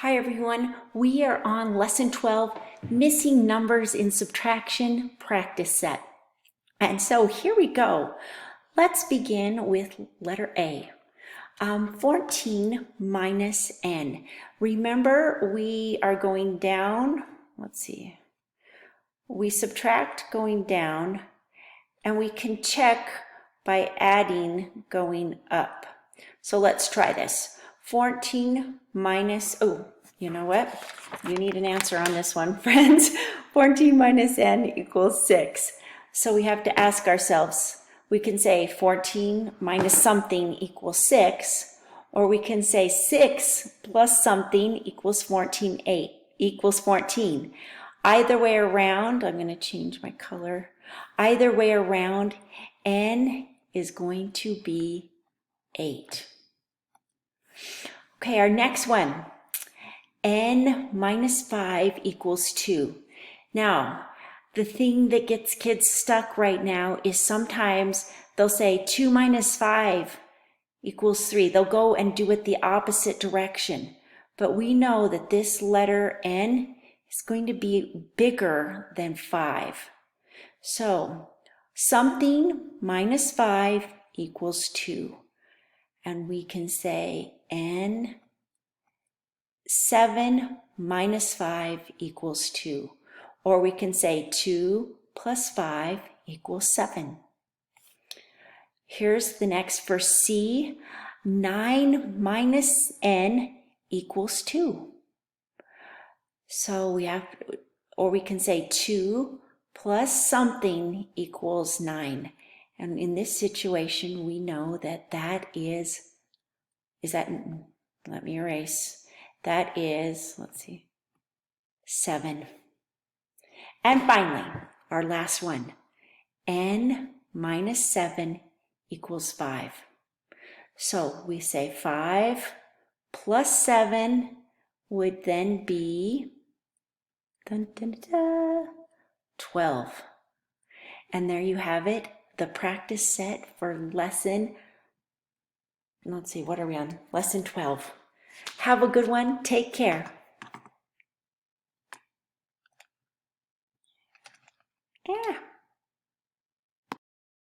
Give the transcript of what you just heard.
Hi everyone, we are on lesson 12, missing numbers in subtraction practice set. And so here we go. Let's begin with letter A. 14 minus n. Remember, we are going down. Let's see. We subtract going down, and we can check by adding going up. So let's try this. 14 minus, oh, you know what? You need an answer on this one, friends. 14 minus n equals 6. So we have to ask ourselves, we can say 14 minus something equals 6, or we can say 6 plus something equals 14. Either way around, I'm going to change my color. Either way around, n is going to be 8. Okay, our next one, n minus 5 equals 2. Now, the thing that gets kids stuck right now is sometimes they'll say 2 minus 5 equals 3. They'll go and do it the opposite direction. But we know that this letter n is going to be bigger than 5. So, something minus 5 equals 2. And we can say n 7 minus 5 equals 2. Or we can say 2 plus 5 equals 7. Here's the next for C. 9 minus n equals 2. So we have, or we can say 2 plus something equals 9. And in this situation, we know that that is that, let me erase, that is, let's see, 7. And finally, our last one, n minus 7 equals 5. So we say 5 plus 7 would then be 12. And there you have it, the practice set for lesson, let's see, what are we on? Lesson 12. Have a good one. Take care. Yeah.